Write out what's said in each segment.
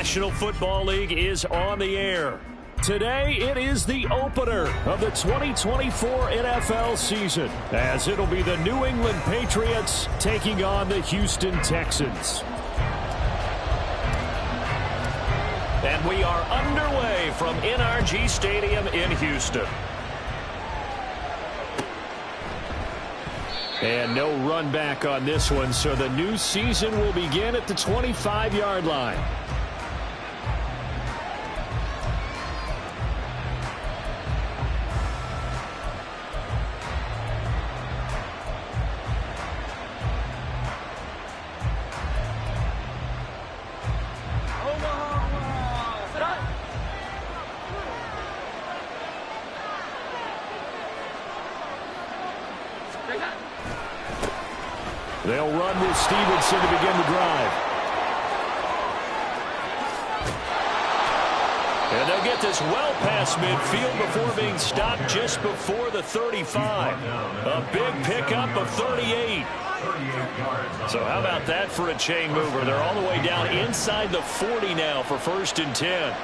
National Football League is on the air. Today, it is the opener of the 2024 NFL season, as it'll be the New England Patriots taking on the Houston Texans. And we are underway from NRG Stadium in Houston. And no run back on this one, so the new season will begin at the 25-yard line. They'll run with Stevenson to begin the drive. And they'll get this well past midfield before being stopped just before the 35. A big pickup of 38. So how about that for a chain mover? They're all the way down inside the 40 now for 1st and 10.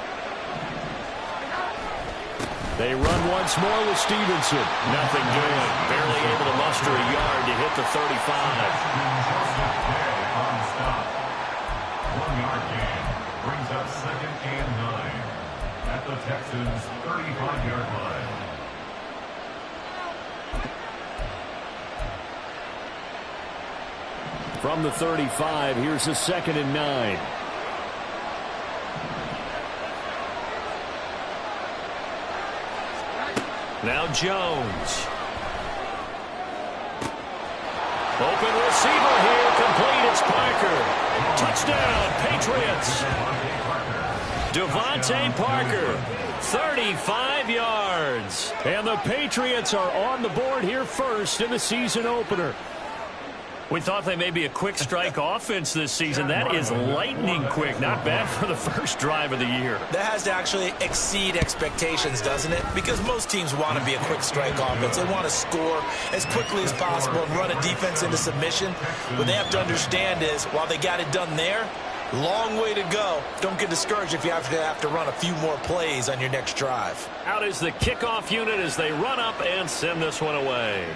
They run once more with Stevenson. Nothing doing. Barely able to muster a yard to hit the 35. 1-yard gain brings up 2nd and 9 at the Texans' 35-yard line. From the 35, here's a 2nd and 9. Now Jones. Open receiver here. Complete. It's Parker. Touchdown, Patriots. Devontae Parker, 35 yards. And the Patriots are on the board here first in the season opener. We thought they may be a quick strike offense this season. That is lightning quick. Not bad for the first drive of the year. That has to actually exceed expectations, doesn't it? Because most teams want to be a quick strike offense. They want to score as quickly as possible and run a defense into submission. What they have to understand is, while they got it done there, long way to go. Don't get discouraged if you have to run a few more plays on your next drive. Out is the kickoff unit as they run up and send this one away.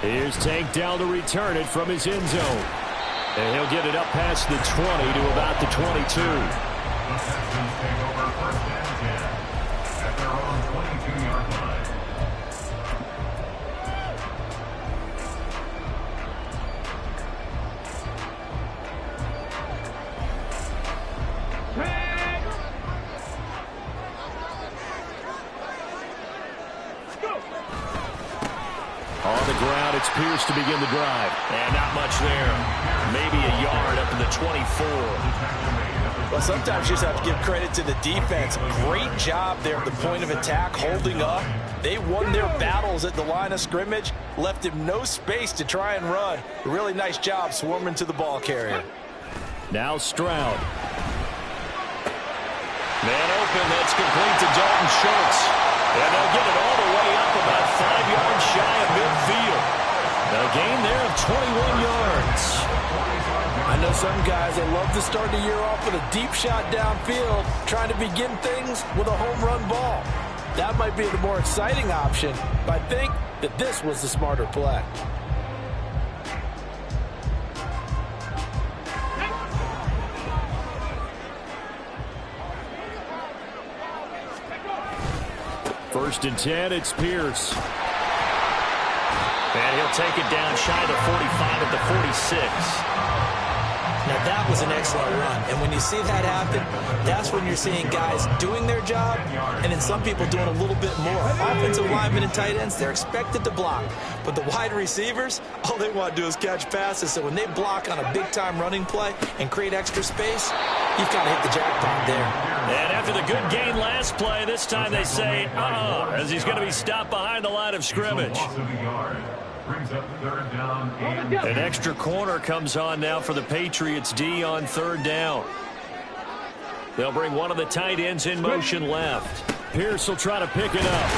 Here's Tank down to return it from his end zone. And he'll get it up past the 20 to about the 22. The Texans take over 1st and 10 at their own 22-yard line. On the ground, it's Pierce to begin the drive. And not much there. Maybe a yard up to the 24. Well, sometimes you just have to give credit to the defense. Great job there at the point of attack, holding up. They won their battles at the line of scrimmage, left him no space to try and run. A really nice job swarming to the ball carrier. Now Stroud. Man open, that's complete to Dalton Schultz. And they'll get it all the way up about 5 yards shy of midfield. A gain there of 21 yards. I know some guys, they love to start the year off with a deep shot downfield, trying to begin things with a home run ball. That might be the more exciting option, but I think that this was the smarter play. First and 10, it's Pierce. And he'll take it down shy of the 45 at the 46. Now, that was an excellent run. And when you see that happen, that's when you're seeing guys doing their job and then some people doing a little bit more. Offensive linemen and tight ends, they're expected to block. But the wide receivers, all they want to do is catch passes. So when they block on a big-time running play and create extra space, you've got to hit the jackpot there. And after the good gain last play, this time they say, as he's going to be stopped behind the line of scrimmage. Brings up 3rd down and An extra corner comes on now for the Patriots D on 3rd down. They'll bring one of the tight ends in motion left. Pierce will try to pick it up.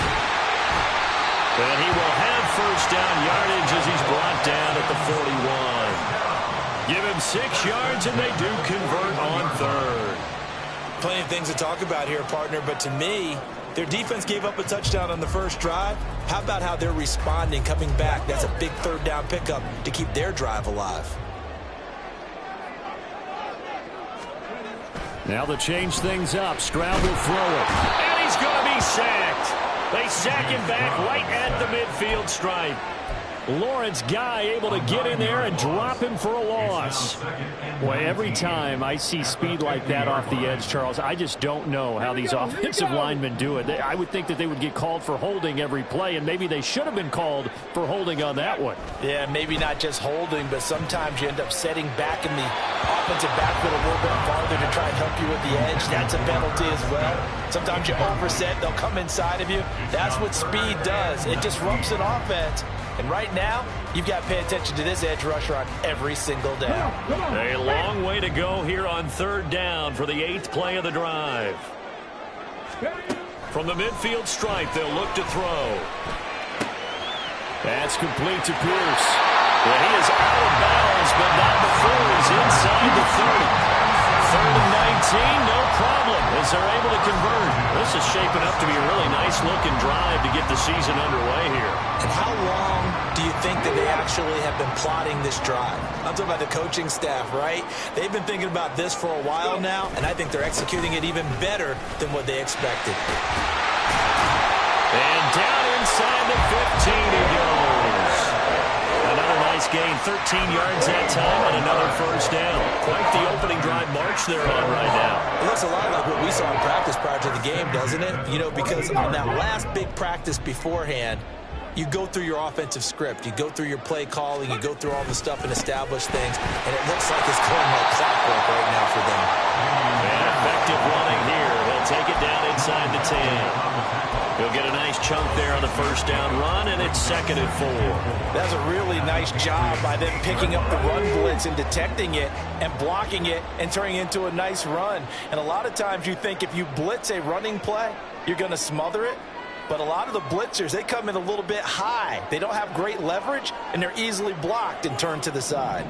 And he will have 1st down yardage as he's brought down at the 41. Give him 6 yards and they do convert Plenty of things to talk about here, partner, but to me, their defense gave up a touchdown on the first drive. How about how they're responding, coming back? That's a big third down pickup to keep their drive alive. Now to change things up, Stroud will throw it. And he's going to be sacked. They sack him back right at the midfield stripe. Lawrence Guy able to get in there and drop him for a loss. Boy, every time I see speed like that off the edge, Charles, I just don't know how these offensive linemen do it. I would think that they would get called for holding every play, and maybe they should have been called for holding on that one. Yeah, maybe not just holding, but sometimes you end up setting back in the offensive backfield a little bit farther to try and help you with the edge. That's a penalty as well. Sometimes you overset, they'll come inside of you. That's what speed does. It disrupts an offense. And right now, you've got to pay attention to this edge rusher on every single down. A long way to go here on third down for the 8th play of the drive. From the midfield stripe, they'll look to throw. That's complete to Pierce. Yeah, he is out of bounds, but not before he's inside the 30. 3rd and 19, no problem, as they're able to convert. This is shaping up to be a really nice-looking drive to get the season underway here. And how long do you think that they actually have been plotting this drive? I'm talking about the coaching staff, right? They've been thinking about this for a while now, and I think they're executing it even better than what they expected. And down inside the 15 he goes. Another nice gain, 13 yards that time, and another first down. Quite the opening drive march they're on right now. It looks a lot like what we saw in practice prior to the game, doesn't it? You know, because on that last big practice beforehand, you go through your offensive script. You go through your play calling. You go through all the stuff and establish things. And it looks like it's going like clockwork right now for them. And effective running here. He'll take it down inside the 10. He'll get a nice chunk there on the first down run, and it's 2nd and 4. That's a really nice job by them picking up the run blitz and detecting it and blocking it and turning it into a nice run. And a lot of times you think if you blitz a running play, you're going to smother it. But a lot of the blitzers, they come in a little bit high. They don't have great leverage, and they're easily blocked and turned to the side.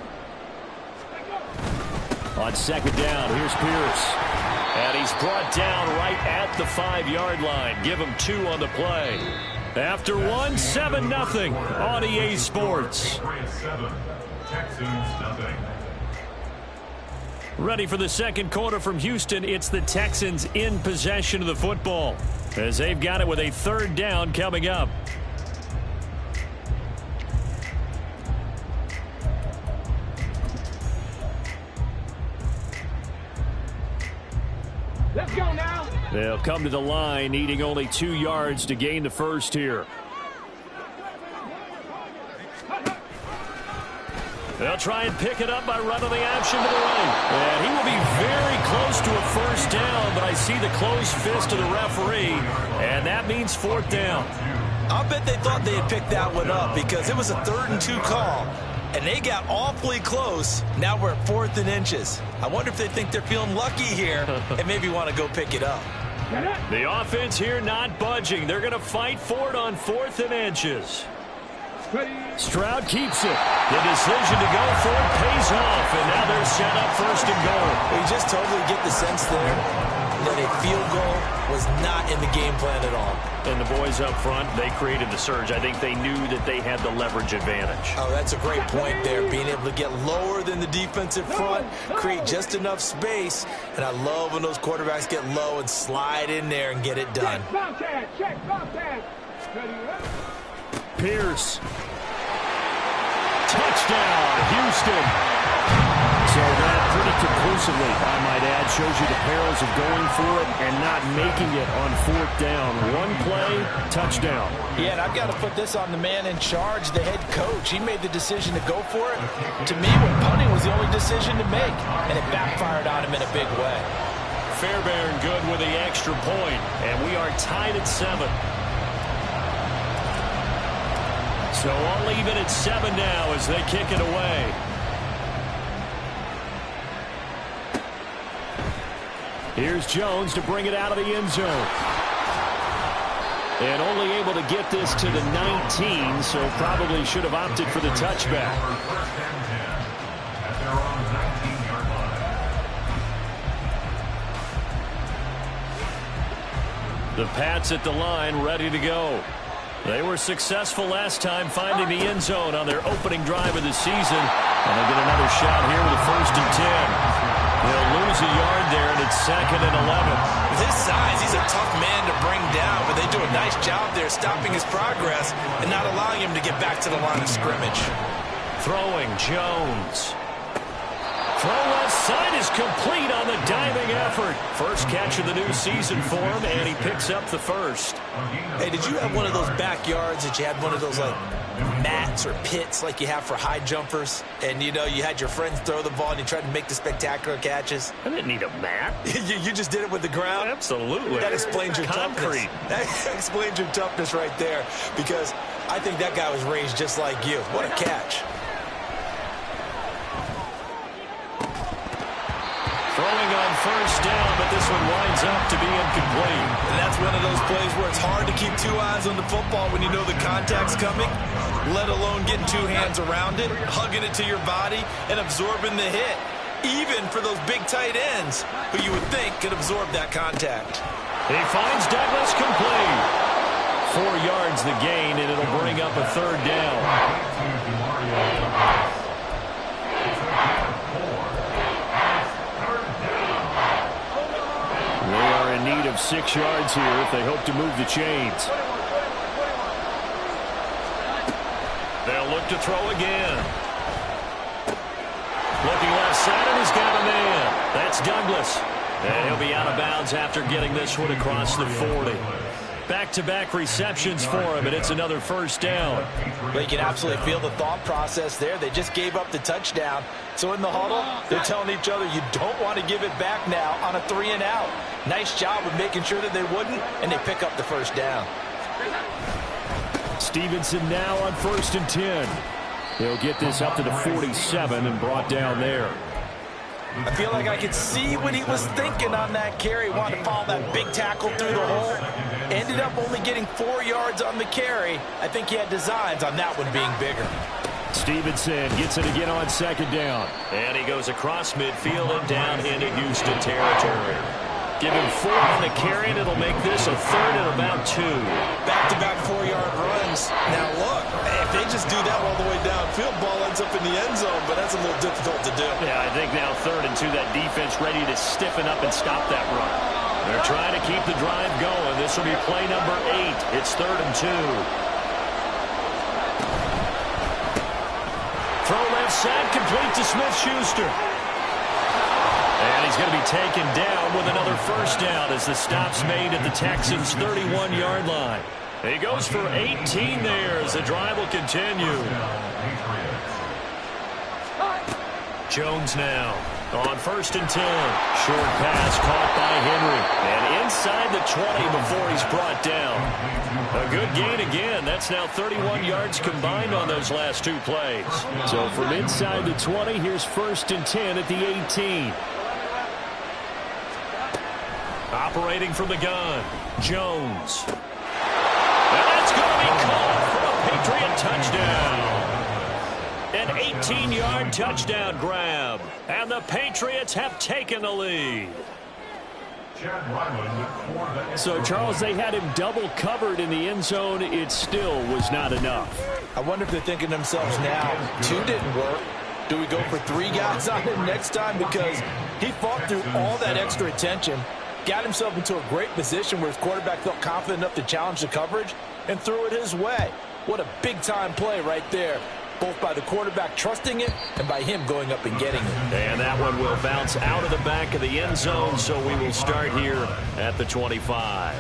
On 2nd down, here's Pierce. And he's brought down right at the 5-yard line. Give him 2 on the play. After 1, 7-0 on EA Sports. Ready for the second quarter from Houston. It's the Texans in possession of the football, as they've got it with a 3rd down coming up. Let's go now. They'll come to the line, needing only 2 yards to gain the first here. They'll try and pick it up by running the option to the right. And he will be very close to a first down, but I see the closed fist of the referee, and that means 4th down. I'll bet they thought they had picked that one up because it was a 3rd and 2 call. And they got awfully close. Now we're at 4th and inches. I wonder if they think they're feeling lucky here and maybe want to go pick it up. The offense here not budging. They're going to fight for it on 4th and inches. Stroud keeps it. The decision to go for it pays off, and now they're set up 1st and goal. You just totally get the sense there that a field goal was not in the game plan at all. And the boys up front, they created the surge. I think they knew that they had the leverage advantage. Oh, that's a great point there. Being able to get lower than the defensive front, create just enough space. And I love when those quarterbacks get low and slide in there and get it done. Pierce. Touchdown, Houston. So that pretty conclusively, I might add, shows you the perils of going for it and not making it on 4th down. One play, touchdown. Yeah, and I've got to put this on the man in charge, the head coach. He made the decision to go for it. To me, punting was the only decision to make, and it backfired on him in a big way. Fairbairn good with the extra point, and we are tied at 7. So all even at 7 now as they kick it away. Here's Jones to bring it out of the end zone. And only able to get this to the 19, so probably should have opted for the touchback. The Pats at the line, ready to go. They were successful last time finding the end zone on their opening drive of the season. And they'll get another shot here with a 1st and 10. They'll lose a yard there, and it's 2nd and 11. With his size, he's a tough man to bring down, but they do a nice job there stopping his progress and not allowing him to get back to the line of scrimmage. Throwing, Jones. Throw left side is complete on the diving effort. First catch of the new season for him, and he picks up the first. Hey, did you have one of those backyards that you had one of those, like, mats or pits like you have for high jumpers? And, you know, you had your friends throw the ball and you tried to make the spectacular catches? I didn't need a mat. you just did it with the ground? Absolutely. That explains your Concrete. toughness. That explains your toughness right there, because I think that guy was raised just like you. What a catch. Throwing on 1st down, but this one winds up to be incomplete. And that's one of those plays where it's hard to keep 2 eyes on the football when you know the contact's coming, let alone getting 2 hands around it, hugging it to your body, and absorbing the hit, even for those big tight ends who you would think could absorb that contact. He finds Douglas complete. 4 yards the gain, and it'll bring up a 3rd down. They are in need of 6 yards here if they hope to move the chains. They'll look to throw again. Looking left side, and he's got a man. That's Douglas. And he'll be out of bounds after getting this one across the 40. Back-to-back receptions for him, and it's another 1st down. But you can absolutely feel the thought process there. They just gave up the touchdown. So in the huddle, they're telling each other, you don't want to give it back now on a 3 and out. Nice job of making sure that they wouldn't, and they pick up the 1st down. Stevenson now on 1st and 10. He'll get this up to the 47 and brought down there. I feel like I could see what he was thinking on that carry. Wanted to follow that big tackle through the hole. Ended up only getting 4 yards on the carry. I think he had designs on that one being bigger. Stevenson gets it again on 2nd down. And he goes across midfield and down into Houston territory. Give him 4 on the carry, and it'll make this a 3rd and about 2. Back-to-back 4-yard runs. Now, look, if they just do that all the way downfield, ball ends up in the end zone, but that's a little difficult to do. Yeah, I think now 3rd and 2, that defense ready to stiffen up and stop that run. They're trying to keep the drive going. This will be play number 8. It's 3rd and 2. Throw left side, complete to Smith-Schuster. And he's going to be taken down with another 1st down as the stop's made at the Texans' 31-yard line. He goes for 18 there as the drive will continue. Jones now on 1st and 10. Short pass caught by Henry. And inside the 20 before he's brought down. A good gain again. That's now 31 yards combined on those last 2 plays. So from inside the 20, here's 1st and 10 at the 18. Operating from the gun, Jones. And that's going to be caught for a Patriot touchdown. An 18-yard touchdown grab. And the Patriots have taken the lead. So, Charles, they had him double covered in the end zone. It still was not enough. I wonder if they're thinking to themselves now, 2 didn't work. Do we go for 3 guys on him next time? Because he fought through all that extra attention, got himself into a great position where his quarterback felt confident enough to challenge the coverage and threw it his way. What a big-time play right there, both by the quarterback trusting it and by him going up and getting it. And that one will bounce out of the back of the end zone, so we will start here at the 25.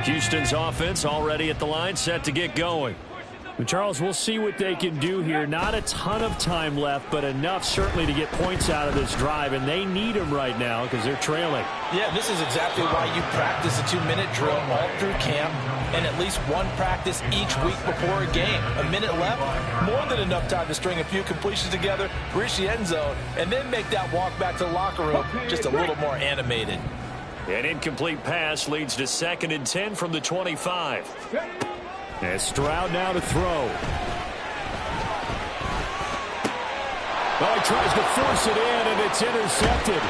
Houston's offense already at the line, set to get going. But Charles, we'll see what they can do here. Not a ton of time left, but enough certainly to get points out of this drive, and they need them right now because they're trailing. Yeah, this is exactly why you practice a 2-minute drill all through camp and at least one practice each week before a game. A minute left, more than enough time to string a few completions together, reach the end zone, and then make that walk back to the locker room just a little more animated. An incomplete pass leads to 2nd and 10 from the 25. And Stroud now to throw. Oh, he tries to force it in, and it's intercepted.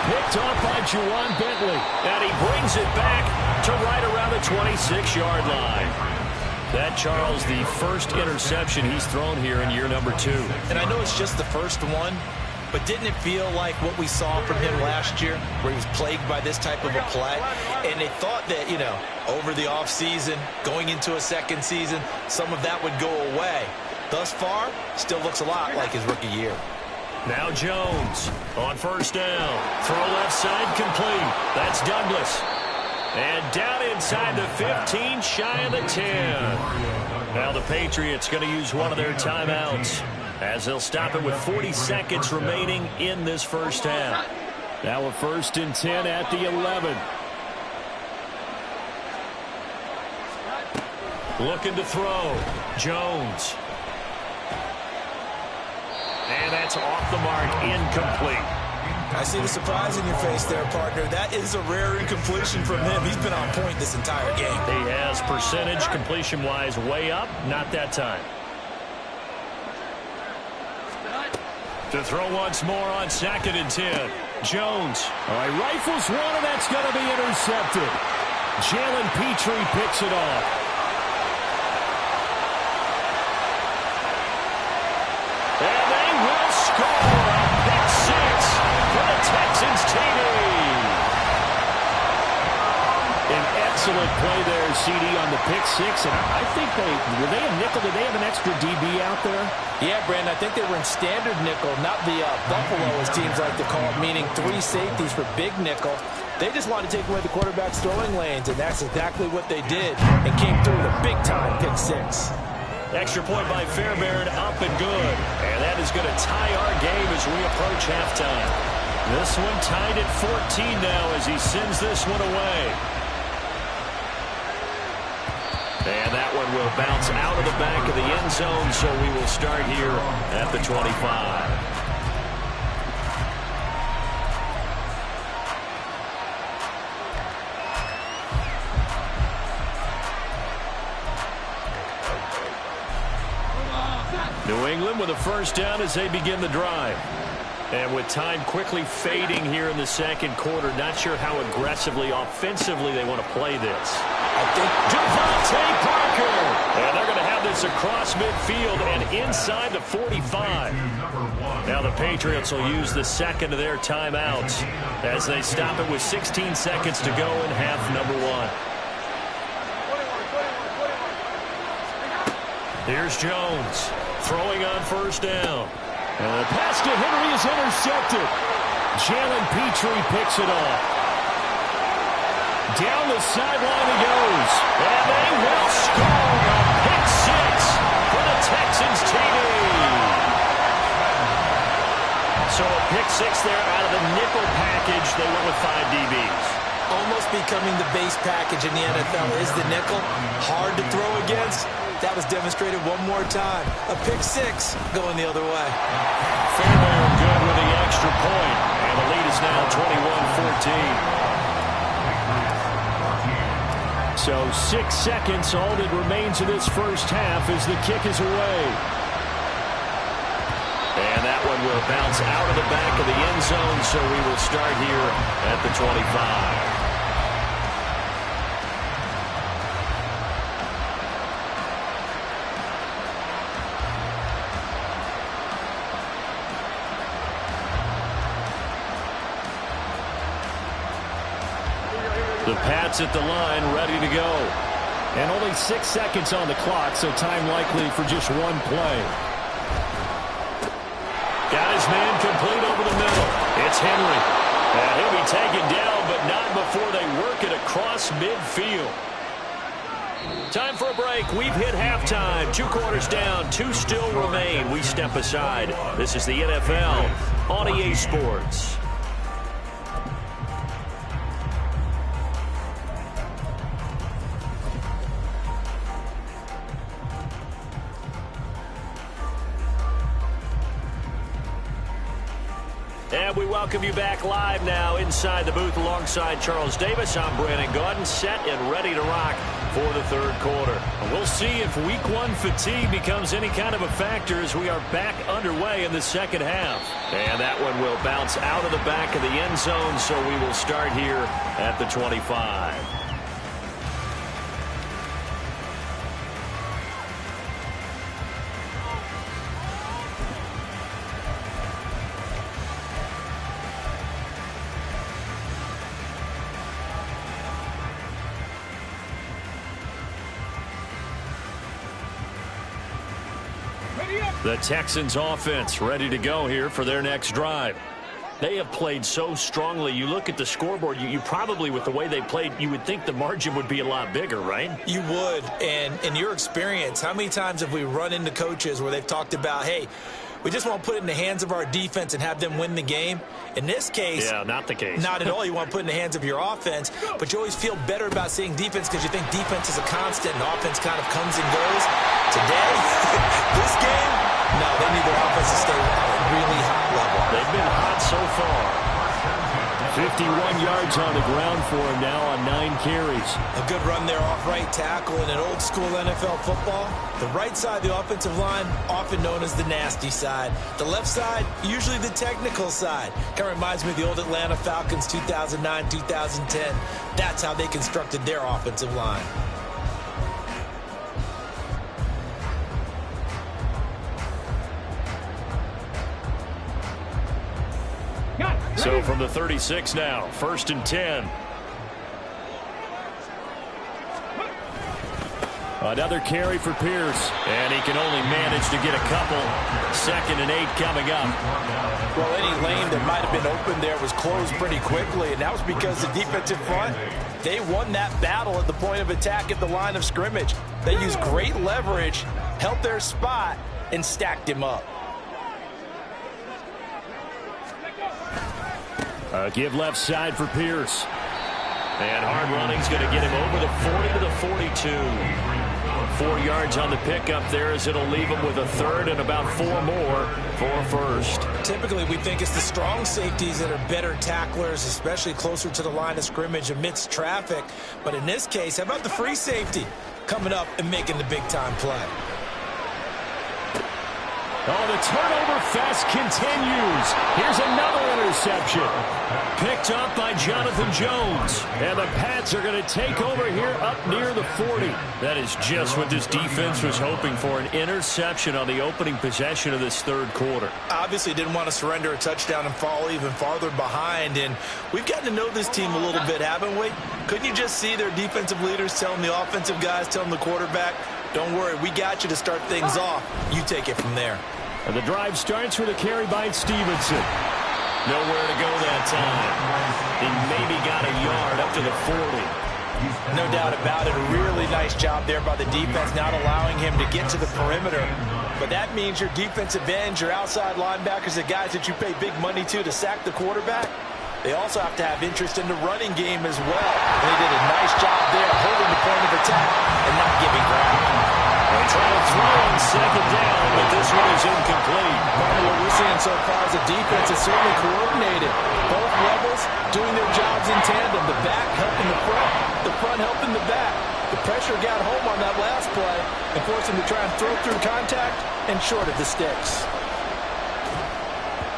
Picked off by Juwan Bentley. And he brings it back to right around the 26-yard line. That, Charles, the first interception he's thrown here in year number 2. And I know it's just the first one, but didn't it feel like what we saw from him last year, where he was plagued by this type of a play? And they thought that, you know, over the offseason, going into a second season, some of that would go away. Thus far, still looks a lot like his rookie year. Now Jones on first down. Throw left side complete. That's Douglas. And down inside the 15, shy of the 10. Now the Patriots going to use one of their timeouts, as they'll stop it with 40 seconds remaining in this first half. Now a 1st and 10 at the 11. Looking to throw. Jones. And that's off the mark, incomplete. I see the surprise in your face there, partner. That is a rare incompletion from him. He's been on point this entire game. He has percentage completion-wise way up, not that time. To throw once more on 2nd and 10. Jones. All right, rifles one, and that's going to be intercepted. Jalen Petrie picks it off. Texans TD. An excellent play there, CD, on the pick 6. And I think were they a nickel? Did they have an extra DB out there? Yeah, Brandon, I think they were in standard nickel, not the Buffalo, as teams like to call it, meaning 3 safeties for big nickel. They just wanted to take away the quarterback's throwing lanes, and that's exactly what they did, and came through with a big-time pick 6. Extra point by Fairbairn, up and good. And that is going to tie our game as we approach halftime. This one tied at 14 now as he sends this one away. And that one will bounce out of the back of the end zone, so we will start here at the 25. New England with a first down as they begin the drive. And with time quickly fading here in the second quarter, not sure how aggressively, offensively they want to play this. I think Devontae Parker. And they're going to have this across midfield and inside the 45. Now the Patriots will use the second of their timeouts as they stop it with 16 seconds to go in half number 1. Here's Jones throwing on first down. And the pass to Henry is intercepted. Jalen Petrie picks it off. Down the sideline he goes. And they will score. Pick 6 for the Texans TD. So a pick 6 there out of the nickel package. They went with 5 DBs. almost becoming the base package in the NFL is the nickel. Hard to throw against. That was demonstrated one more time. A pick 6 going the other way. Fairbairn good with the extra point. And the lead is now 21-14. So 6 seconds, all that remains of this first half as the kick is away. And that one will bounce out of the back of the end zone, so we will start here at the 25. The Pats at the line, ready to go. And only 6 seconds on the clock, so time likely for just one play. Got his man complete over the middle. It's Henry. And he'll be taken down, but not before they work it across midfield. Time for a break. We've hit halftime. 2 quarters down, 2 still remain. We step aside. This is the NFL on EA Sports. And we welcome you back live now inside the booth alongside Charles Davis. I'm Brandon Gaudin, set and ready to rock for the third quarter. And we'll see if week one fatigue becomes any kind of a factor as we are back underway in the second half. And that one will bounce out of the back of the end zone, so we will start here at the 25. The Texans offense ready to go here for their next drive. They have played so strongly. You look at the scoreboard, you probably, with the way they played, you would think the margin would be a lot bigger, right? You would. And in your experience, how many times have we run into coaches where they've talked about, hey, we just want to put it in the hands of our defense and have them win the game? In this case, yeah, not the case. Not at all. You want to put it in the hands of your offense, but you always feel better about seeing defense because you think defense is a constant and offense kind of comes and goes. Today, this game, no, they need their offense to stay at a really high level. They've been hot so far. 51 yards on the ground for him now on 9 carries. A good run there off right tackle in an old-school NFL football. The right side of the offensive line, often known as the nasty side. The left side, usually the technical side. Kind of reminds me of the old Atlanta Falcons 2009, 2010. That's how they constructed their offensive line. So from the 36 now, 1st and 10. Another carry for Pierce, and he can only manage to get a couple. 2nd and 8 coming up. Well, any lane that might have been open there was closed pretty quickly, and that was because the defensive front, they won that battle at the point of attack at the line of scrimmage. They used great leverage, held their spot, and stacked him up. Give left side for Pierce. And hard running's going to get him over the 40 to the 42. 4 yards on the pickup there as it'll leave him with a third and about 4 more for a first. Typically, we think it's the strong safeties that are better tacklers, especially closer to the line of scrimmage amidst traffic. But in this case, how about the free safety coming up and making the big-time play? Oh, the turnover fest continues. Here's another interception. Picked up by Jonathan Jones. And the Pats are going to take over here up near the 40. That is just what this defense was hoping for, an interception on the opening possession of this third quarter. Obviously didn't want to surrender a touchdown and fall even farther behind. And we've gotten to know this team a little bit, haven't we? Couldn't you just see their defensive leaders telling the offensive guys, telling the quarterback, don't worry, we got you to start things off. You take it from there. And the drive starts with a carry by Stevenson. Nowhere to go that time. He maybe got a yard up to the 40. No doubt about it. A really nice job there by the defense, not allowing him to get to the perimeter. But that means your defensive ends, your outside linebackers, the guys that you pay big money to sack the quarterback, they also have to have interest in the running game as well. And they did a nice job there holding the point of attack and not giving ground. They try to throw on 2nd down, but this one is incomplete. What we're seeing so far is the defense is certainly coordinated. Both levels doing their jobs in tandem. The back helping the front helping the back. The pressure got home on that last play and forced him to try and throw through contact and short of the sticks.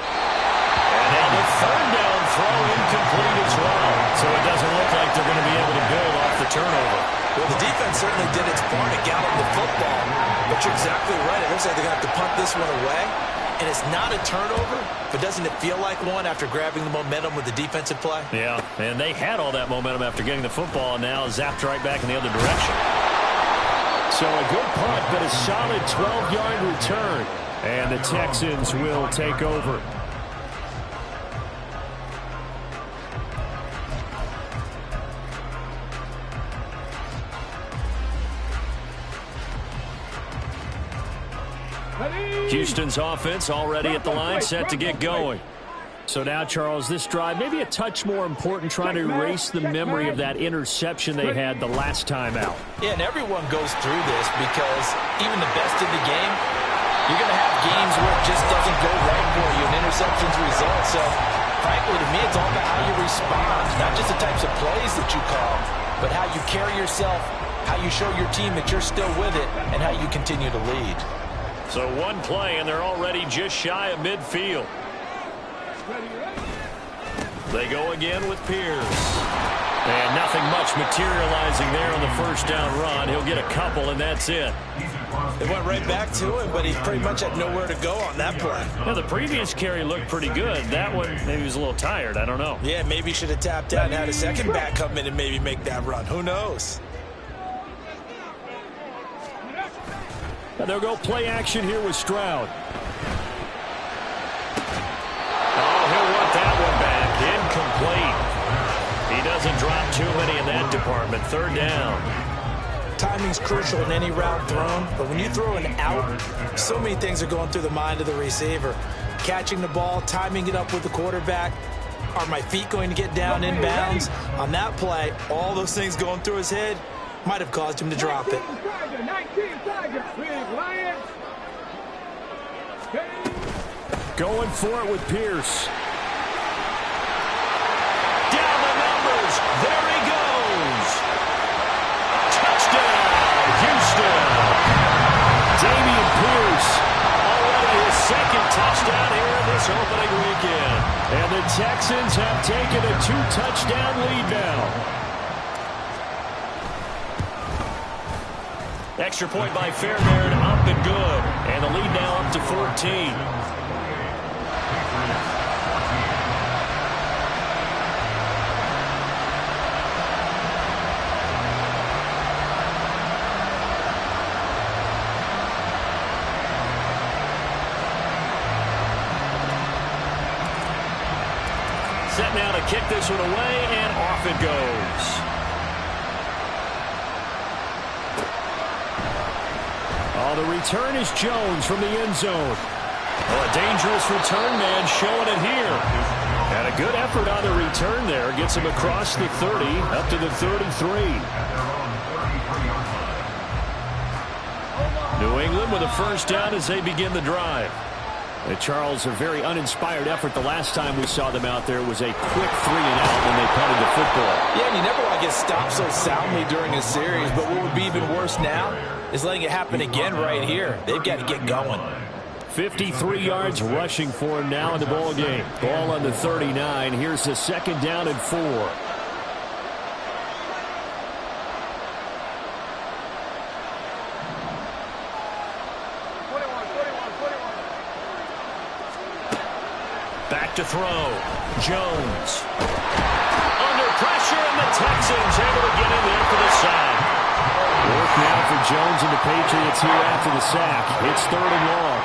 And now the 3rd down throw incomplete as well. So it doesn't look like they're going to be able to build off the turnover. Well, the defense certainly did its part to gallop the football, but you're exactly right. It looks like they're going to have to punt this one away, and it's not a turnover, but doesn't it feel like one after grabbing the momentum with the defensive play? Yeah, and they had all that momentum after getting the football, and now zapped right back in the other direction. So a good punt, but a solid 12-yard return, and the Texans will take over. Houston's offense already at the line, set to get going. So now, Charles, this drive maybe a touch more important, trying to erase the memory of that interception they had the last time out. Yeah, and everyone goes through this because even the best in the game, You're going to have games where it just doesn't go right for you and interceptions result. So, frankly, to me, it's all about how you respond. Not just the types of plays that you call, but how you carry yourself, how you show your team that you're still with it, and how you continue to lead. So one play, and they're already just shy of midfield. They go again with Pierce. And nothing much materializing there on the first down run. He'll get a couple, and that's it. They went right back to him, but he pretty much had nowhere to go on that play. Yeah, the previous carry looked pretty good. That one, maybe he was a little tired. I don't know. Yeah, maybe he should have tapped out and had a second back come in and maybe make that run. Who knows? And they'll go play action here with Stroud. Oh, he'll want that one back. Incomplete. He doesn't drop too many in that department. Third down. Timing's crucial in any route thrown, but when you throw an out, so many things are going through the mind of the receiver. Catching the ball, timing it up with the quarterback. Are my feet going to get down inbounds? On that play, all those things going through his head might have caused him to drop it. Going for it with Pierce. There he goes. Touchdown, Houston. Dameon Pierce, already his second touchdown here in this opening weekend. And the Texans have taken a 2-touchdown lead now. Extra point by Fairbairn, up and good. And the lead now up to 14. Set now to kick this one away, and off it goes. Oh, the return is Jones from the end zone. Oh, a dangerous return man showing it here. And a good effort on the return there. Gets him across the 30, up to the 33. New England with a first down as they begin the drive. Charles, a very uninspired effort. The last time we saw them out there was a quick 3-and-out when they punted the football. Yeah, and you never want to get stopped so soundly during a series, but what would be even worse now is letting it happen again right here. They've got to get going. 53 yards rushing for him now in the ball game. Ball on the 39. Here's the second down and 4. Back to throw. Jones. Under pressure, and the Texans able to get in there for the sack. Work now for Jones and the Patriots here after the sack. It's 3rd and long.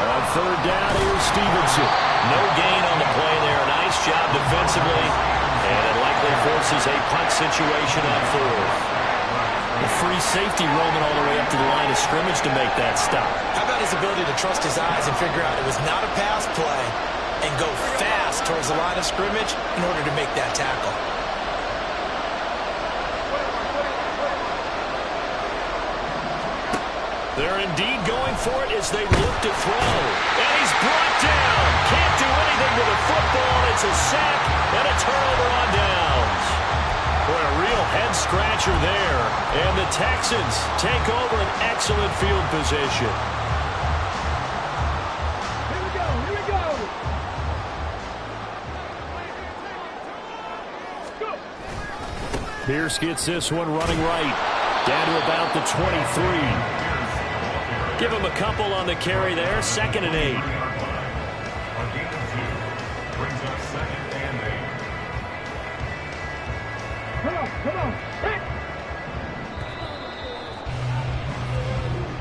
On 3rd down, here's Stevenson. No gain on the play there. Nice job defensively. And it likely forces a punt situation on 4th. The free safety roaming all the way up to the line of scrimmage to make that stop. How about his ability to trust his eyes and figure out it was not a pass play and go fast towards the line of scrimmage in order to make that tackle? They're indeed going for it as they look to throw. And he's brought down. Can't do anything with the football. It's a sack and a turnover on downs. Boy, a real head-scratcher there. And the Texans take over an excellent field position. Here we go. Go. Pierce gets this one running right. Down to about the 23. Give him a couple on the carry there. 2nd and 8. Come on.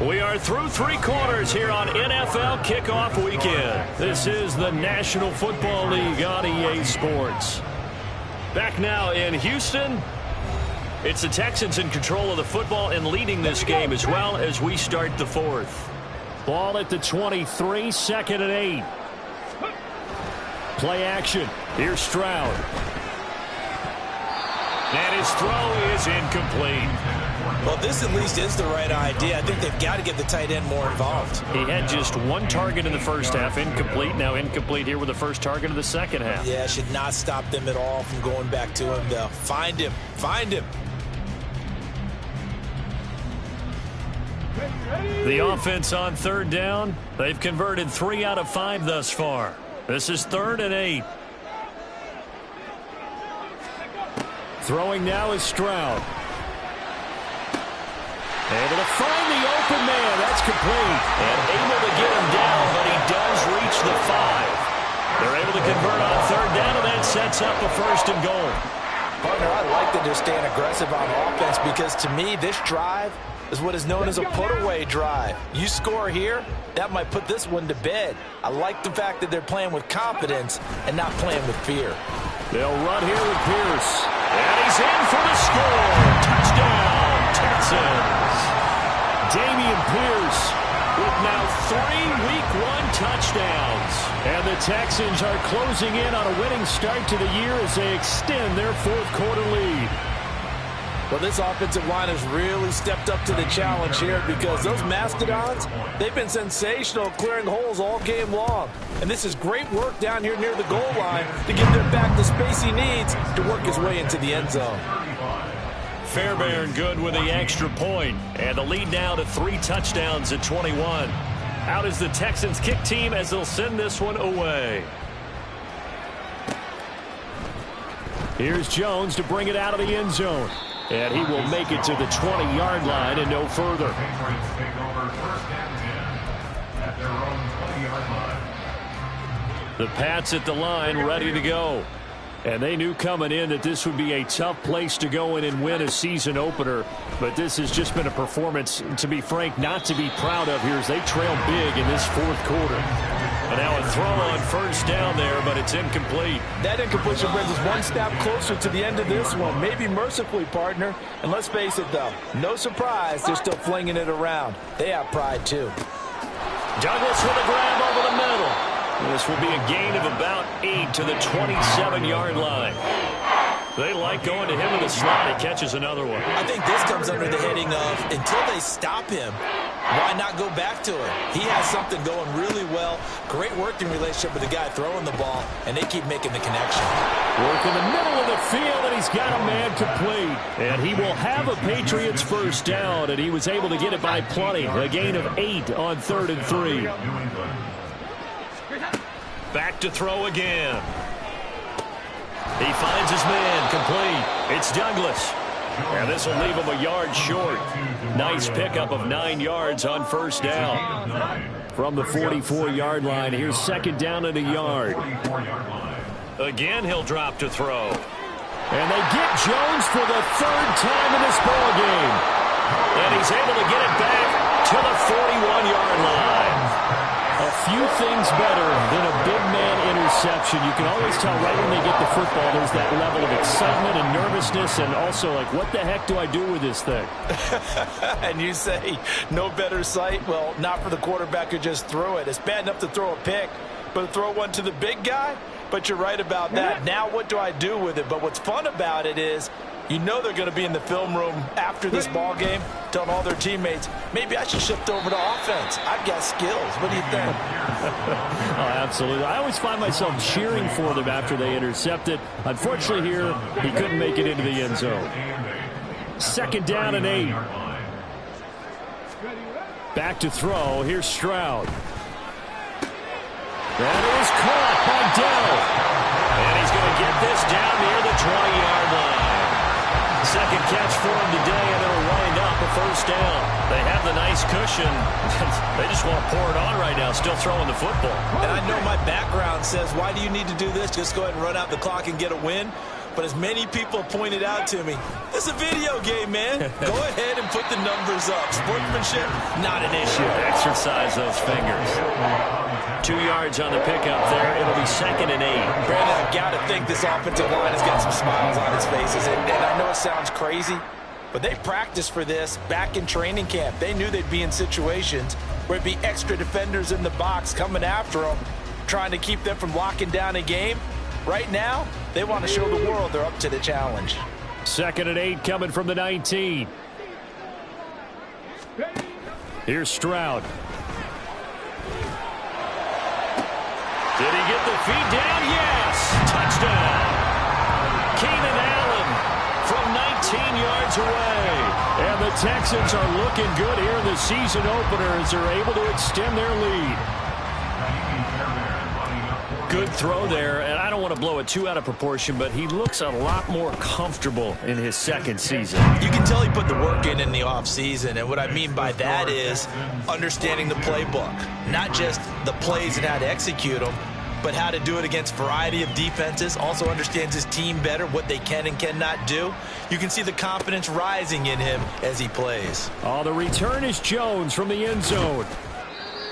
We are through 3 quarters here on NFL Kickoff Weekend. This is the National Football League on EA Sports. Back now in Houston. It's the Texans in control of the football and leading this game as well as we start the 4th. Ball at the 23, 2nd and 8. Play action. Here's Stroud. And his throw is incomplete. Well, this at least is the right idea. I think they've got to get the tight end more involved. He had just one target in the first half, incomplete. Now incomplete here with the first target of the second half. Yeah, should not stop them at all from going back to him, though. Find him. Find him. The offense on third down. They've converted 3 out of 5 thus far. This is 3rd and 8. Throwing now is Stroud. Able to find the open man. That's complete. And able to get him down, but he does reach the 5. They're able to convert on third down, and that sets up a 1st and goal. Partner, I like that they're staying aggressive on offense because, to me, this drive is what is known as a put-away drive. You score here, that might put this one to bed. I like the fact that they're playing with confidence and not playing with fear. They'll run here with Pierce. And he's in for the score. Touchdown, Texans. Dameon Pierce with now 3 Week 1 touchdowns. And the Texans are closing in on a winning start to the year as they extend their 4th quarter lead. Well, this offensive line has really stepped up to the challenge here because those Mastodons, they've been sensational clearing holes all game long. And this is great work down here near the goal line to give their back the space he needs to work his way into the end zone. Fairbairn good with the extra point. And the lead now to 3 touchdowns at 21. Out is the Texans kick team as they'll send this one away. Here's Jones to bring it out of the end zone. And he will make it to the 20-yard line and no further. The Pats at the line ready to go. And they knew coming in that this would be a tough place to go in and win a season opener. But this has just been a performance, to be frank, not to be proud of here as they trail big in this 4th quarter. And now a throw on first down there, but it's incomplete. That incompletion brings us one step closer to the end of this one. Maybe mercifully, partner. And let's face it, though, no surprise, they're still flinging it around. They have pride, too. Douglas with a grab over the middle. This will be a gain of about 8 to the 27-yard line. They like going to him in the slot. He catches another one. I think this comes under the heading of, until they stop him, why not go back to him? He has something going really well. Great working relationship with the guy throwing the ball, and they keep making the connection. Work in the middle of the field, and he's got a man complete. And he will have a Patriots first down, and he was able to get it by plenty. A gain of 8 on 3rd and 3. Back to throw again. He finds his man complete. It's Douglas. And this will leave him a yard short. Nice pickup of 9 yards on first down. From the 44-yard line, here's 2nd down and a yard. Again, he'll drop to throw. And they get Jones for the 3rd time in this ball game. And he's able to get it back to the 41-yard line. A few things better than a big man interception. You can always tell right when they get the football, there's that level of excitement and nervousness and also like, what the heck do I do with this thing? And you say, no better sight? Well, not for the quarterback who just threw it. It's bad enough to throw a pick, but to throw one to the big guy? But you're right about that. Now what do I do with it? But what's fun about it is, you know they're going to be in the film room after this ball game telling all their teammates, maybe I should shift over to offense. I've got skills. What do you think? Oh, absolutely. I always find myself cheering for them after they intercept it. Unfortunately here, he couldn't make it into the end zone. 2nd down and 8. Back to throw. Here's Stroud. That is caught by Dell. And he's going to get this down near the 20-yard line. 2nd catch for him today, and it'll wind up a first down. They have the nice cushion. They just want to pour it on right now, still throwing the football. And I know my background says, why do you need to do this? Just go ahead and run out the clock and get a win. But as many people pointed out to me, this is a video game, man. Go ahead and put the numbers up. Sportsmanship, not an issue. Exercise those fingers. 2 yards on the pickup there. It'll be 2nd and 8. Brandon, I've got to think this offensive line has got some smiles on its faces. And I know it sounds crazy, but they practiced for this back in training camp. They knew they'd be in situations where it'd be extra defenders in the box coming after them, trying to keep them from locking down a game. Right now, they want to show the world they're up to the challenge. 2nd and 8 coming from the 19. Here's Stroud. Did he get the feed down? Yes! Touchdown! Keenan Allen from 19 yards away. And the Texans are looking good here in the season opener as they're able to extend their lead. Good throw there, and I don't want to blow it too out of proportion, but he looks a lot more comfortable in his second season. You can tell he put the work in the offseason, and what I mean by that is understanding the playbook. Not just the plays and how to execute them, but how to do it against a variety of defenses. Also understands his team better, what they can and cannot do. You can see the confidence rising in him as he plays. Oh, the return is Jones from the end zone.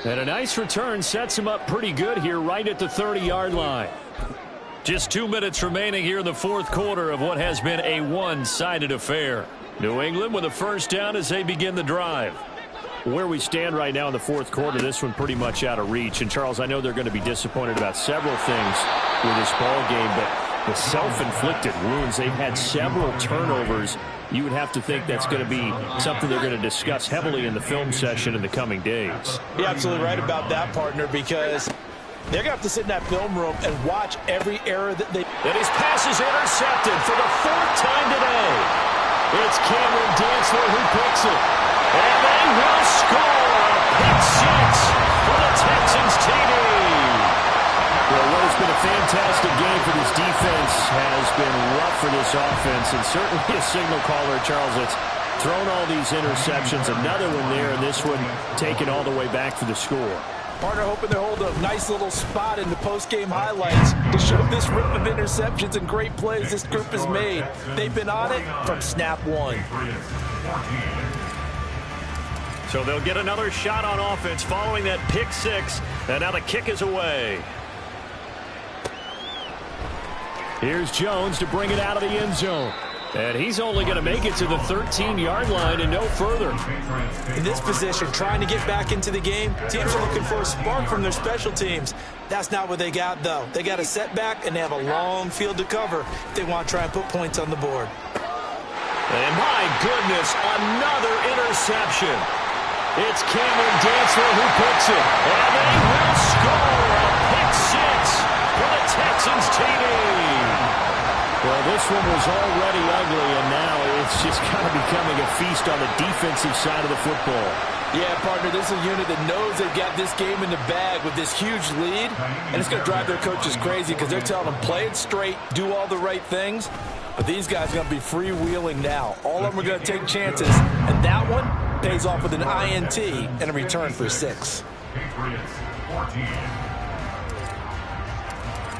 And a nice return sets him up pretty good here right at the 30-yard line. Just 2 minutes remaining here in the fourth quarter of what has been a one-sided affair. New England with a first down as they begin the drive. Where we stand right now in the fourth quarter, this one pretty much out of reach. And, Charles, I know they're going to be disappointed about several things with this ball game, but the self-inflicted wounds, they've had several turnovers. You would have to think that's going to be something they're going to discuss heavily in the film session in the coming days. You're absolutely right about that, partner, because they're going to have to sit in that film room and watch every error that they... And his pass is intercepted for the fourth time today. It's Cameron Dantzler who picks it. And they will score a pick six for the Texans TD. Well, what has been a fantastic game for this defense has been rough for this offense, and certainly a signal caller, Charles, that's thrown all these interceptions. Another one there, and this one taken all the way back for the score. Partner hoping to hold a nice little spot in the post-game highlights to show this rip of interceptions and great plays this group has made. They've been on it from snap one. So they'll get another shot on offense following that pick six, and now the kick is away. Here's Jones to bring it out of the end zone. And he's only going to make it to the 13-yard line and no further. In this position, trying to get back into the game, teams are looking for a spark from their special teams. That's not what they got, though. They got a setback, and they have a long field to cover if they want to try and put points on the board. And my goodness, another interception. It's Cameron Dantzler who picks it. And they will score a pick six for the Texans TD. Well, this one was already ugly, and now it's just kind of becoming a feast on the defensive side of the football. Yeah, partner, this is a unit that knows they've got this game in the bag with this huge lead, and it's going to drive their coaches crazy because they're telling them, play it straight, do all the right things. But these guys are going to be freewheeling now. All of them are going to take chances, and that one pays off with an INT and a return for 6. Patriots 14.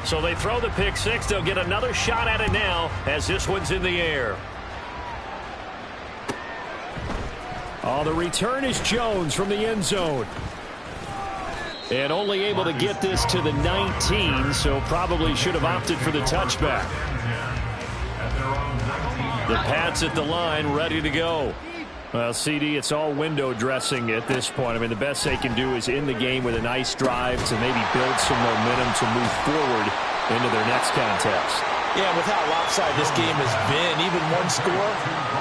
So they throw the pick six. They'll get another shot at it now as this one's in the air. Oh, the return is Jones from the end zone. And only able to get this to the 19, so probably should have opted for the touchback. The Pats at the line, ready to go. Well, CD, it's all window dressing at this point. I mean, the best they can do is in the game with a nice drive to maybe build some momentum to move forward into their next contest. Yeah, with how lopsided this game has been, even one score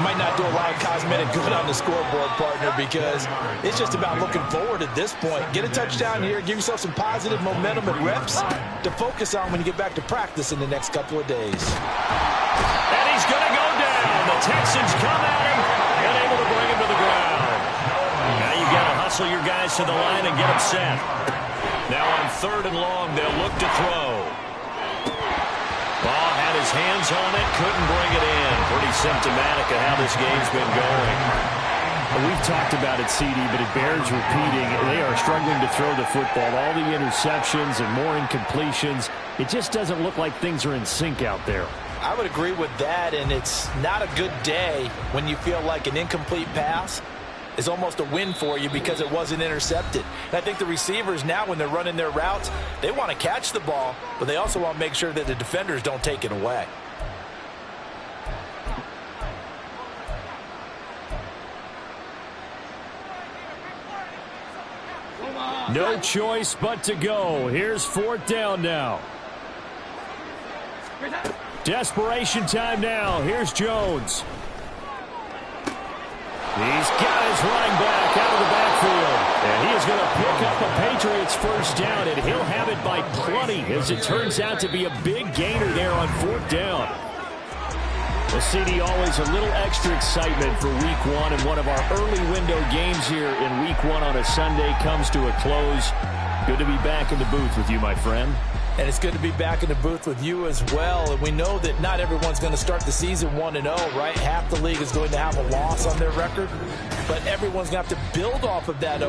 might not do a lot of cosmetic good on the scoreboard, partner, because it's just about looking forward at this point. Get a touchdown here, give yourself some positive momentum and reps to focus on when you get back to practice in the next couple of days. And he's going to go down. The Texans come at him and able to bring him to the ground. Now you've got to hustle your guys to the line and get them set. Now on 3rd and long, they'll look to throw. Ball had his hands on it, couldn't bring it in. Pretty symptomatic of how this game's been going. We've talked about it, CD, but it bears repeating. They are struggling to throw the football. All the interceptions and more incompletions. It just doesn't look like things are in sync out there. I would agree with that, and it's not a good day when you feel like an incomplete pass is almost a win for you because it wasn't intercepted. And I think the receivers now, when they're running their routes, they want to catch the ball, but they also want to make sure that the defenders don't take it away. No choice but to go. Here's 4th down now. Desperation time now. Here's Jones. He's got his running back backfield. And he is going to pick up a Patriots first down, and he'll have it by plenty, as it turns out to be a big gainer there on 4th down. Well, CD, always a little extra excitement for Week 1, and one of our early window games here in Week 1 on a Sunday comes to a close. Good to be back in the booth with you, my friend. And it's good to be back in the booth with you as well. And we know that not everyone's going to start the season 1-0, right? Half the league is going to have a loss on their record, but everyone's going to have to build off of that